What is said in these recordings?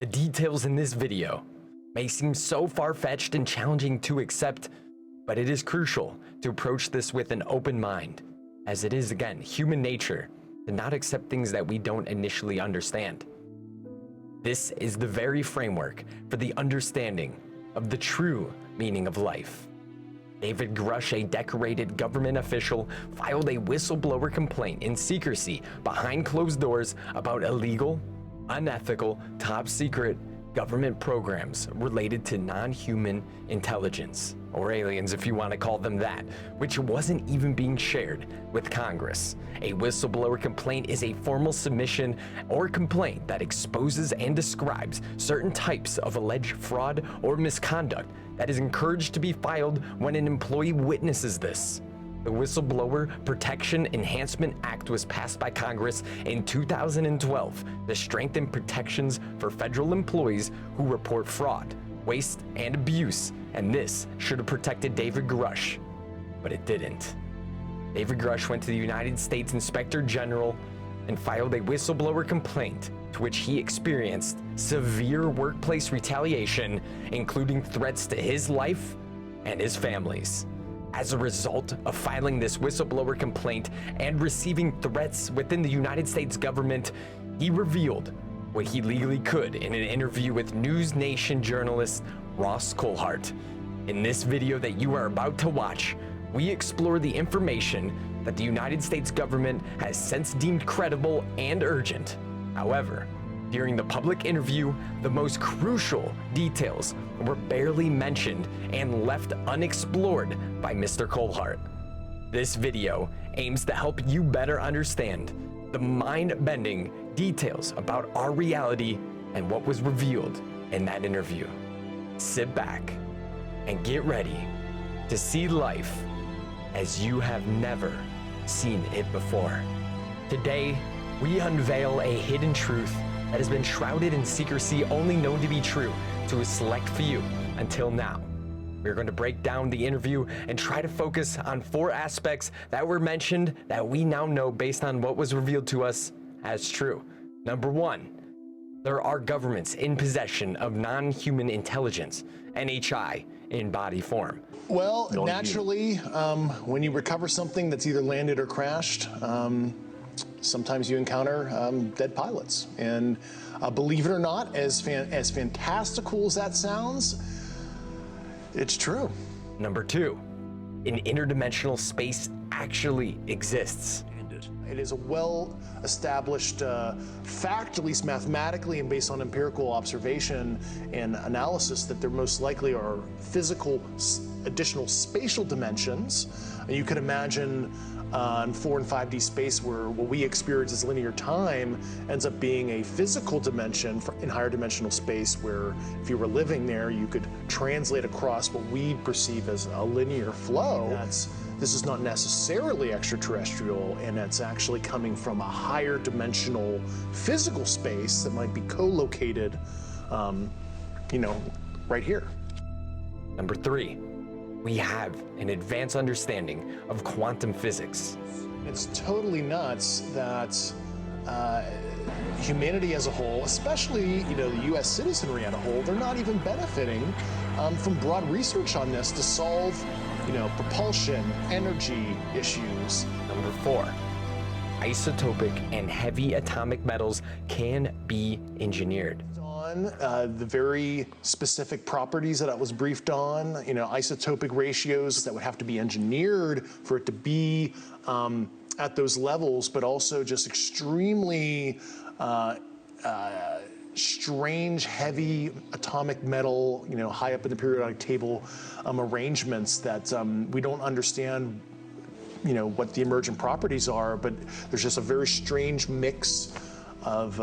The details in this video may seem so far-fetched and challenging to accept, but it is crucial to approach this with an open mind, as it is, again, human nature to not accept things that we don't initially understand. This is the very framework for the understanding of the true meaning of life. David Grusch, a decorated government official, filed a whistleblower complaint in secrecy behind closed doors about illegal, unethical, top-secret government programs related to non-human intelligence, or aliens if you want to call them that, which wasn't even being shared with Congress. A whistleblower complaint is a formal submission or complaint that exposes and describes certain types of alleged fraud or misconduct that is encouraged to be filed when an employee witnesses this. The Whistleblower Protection Enhancement Act was passed by Congress in 2012 to strengthen protections for federal employees who report fraud, waste, and abuse, and this should have protected David Grusch, but it didn't. David Grusch went to the United States Inspector General and filed a whistleblower complaint to which he experienced severe workplace retaliation, including threats to his life and his family's. As a result of filing this whistleblower complaint and receiving threats within the United States government, he revealed what he legally could in an interview with NewsNation journalist Ross Coulthart. In this video that you are about to watch, we explore the information that the United States government has since deemed credible and urgent. However, during the public interview, the most crucial details were barely mentioned and left unexplored by Mr. Coulthart. This video aims to help you better understand the mind-bending details about our reality and what was revealed in that interview. Sit back and get ready to see life as you have never seen it before. Today, we unveil a hidden truth that has been shrouded in secrecy, only known to be true to a select few until now. We're going to break down the interview and try to focus on 4 aspects that were mentioned that we now know based on what was revealed to us as true. Number 1, there are governments in possession of non-human intelligence, NHI, in body form. Well, naturally, when you recover something that's either landed or crashed, sometimes you encounter dead pilots. And believe it or not, as fantastical as that sounds, it's true. Number 2, an interdimensional space actually exists. It is a well-established fact, at least mathematically and based on empirical observation and analysis, that there most likely are physical additional spatial dimensions. You could imagine in 4 and 5D space where what we experience as linear time ends up being a physical dimension in higher dimensional space, where if you were living there, you could translate across what we perceive as a linear flow. This is not necessarily extraterrestrial, and it's actually coming from a higher dimensional physical space that might be co-located, right here. Number 3, we have an advanced understanding of quantum physics. It's totally nuts that humanity as a whole, especially the U.S. citizenry as a whole, they're not even benefiting from broad research on this to solve propulsion, energy issues. Number 4, isotopic and heavy atomic metals can be engineered. On the very specific properties that I was briefed on, isotopic ratios that would have to be engineered for it to be at those levels, but also just extremely strange, heavy atomic metal, high up in the periodic table arrangements that we don't understand, what the emergent properties are, but there's just a very strange mix of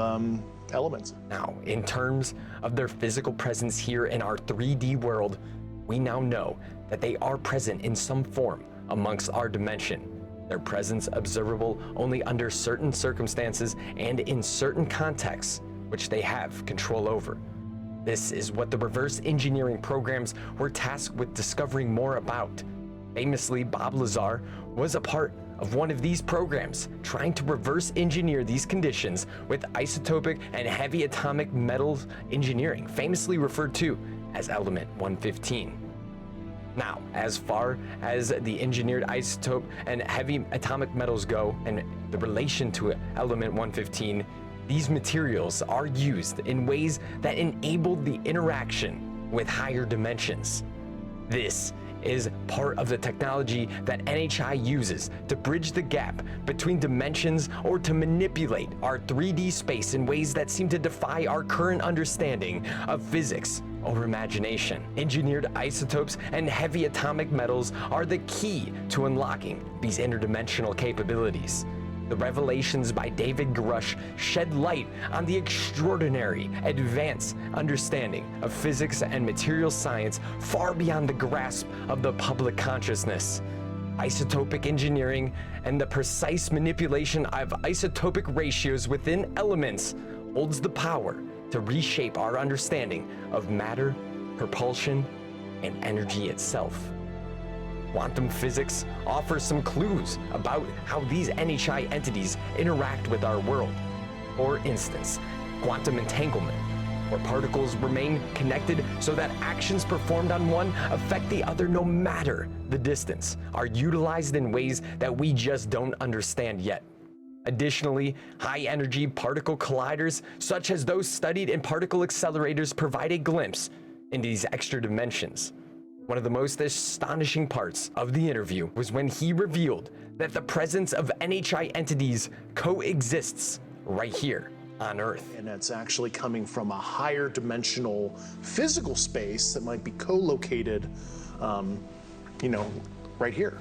elements. Now, in terms of their physical presence here in our 3D world, we now know that they are present in some form amongst our dimension. Their presence observable only under certain circumstances and in certain contexts, which they have control over. This is what the reverse engineering programs were tasked with discovering more about. Famously, Bob Lazar was a part of one of these programs trying to reverse engineer these conditions with isotopic and heavy atomic metals engineering, famously referred to as element 115. Now, as far as the engineered isotope and heavy atomic metals go and the relation to element 115, these materials are used in ways that enable the interaction with higher dimensions. This is part of the technology that NHI uses to bridge the gap between dimensions or to manipulate our 3D space in ways that seem to defy our current understanding of physics or imagination. Engineered isotopes and heavy atomic metals are the key to unlocking these interdimensional capabilities. The revelations by David Grusch shed light on the extraordinary advanced understanding of physics and material science far beyond the grasp of the public consciousness. Isotopic engineering and the precise manipulation of isotopic ratios within elements holds the power to reshape our understanding of matter, propulsion, and energy itself. Quantum physics offers some clues about how these NHI entities interact with our world. For instance, quantum entanglement, where particles remain connected so that actions performed on one affect the other no matter the distance, are utilized in ways that we just don't understand yet. Additionally, high-energy particle colliders, such as those studied in particle accelerators, provide a glimpse into these extra dimensions. One of the most astonishing parts of the interview was when he revealed that the presence of NHI entities coexists right here on Earth. And it's actually coming from a higher dimensional physical space that might be co-located, right here.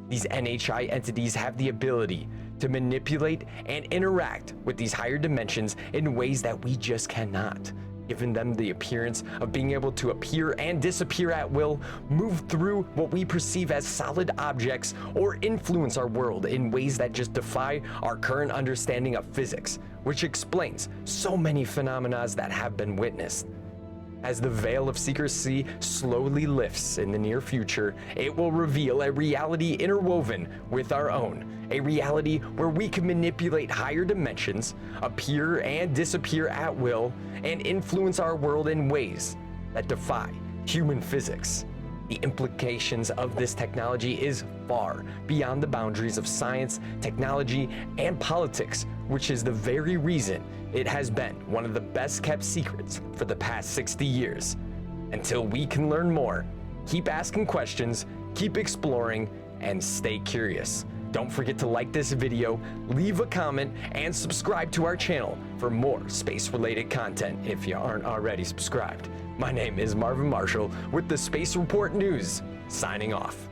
These NHI entities have the ability to manipulate and interact with these higher dimensions in ways that we just cannot, giving them the appearance of being able to appear and disappear at will, move through what we perceive as solid objects, or influence our world in ways that just defy our current understanding of physics, which explains so many phenomena that have been witnessed. As the veil of secrecy slowly lifts in the near future, it will reveal a reality interwoven with our own, a reality where we can manipulate higher dimensions, appear and disappear at will, and influence our world in ways that defy human physics. The implications of this technology is far beyond the boundaries of science, technology, and politics, which is the very reason it has been one of the best kept secrets for the past 60 years. Until we can learn more, keep asking questions, keep exploring, and stay curious. Don't forget to like this video, leave a comment, and subscribe to our channel for more space-related content if you aren't already subscribed. My name is Marvin Marshall with the Space Report News, signing off.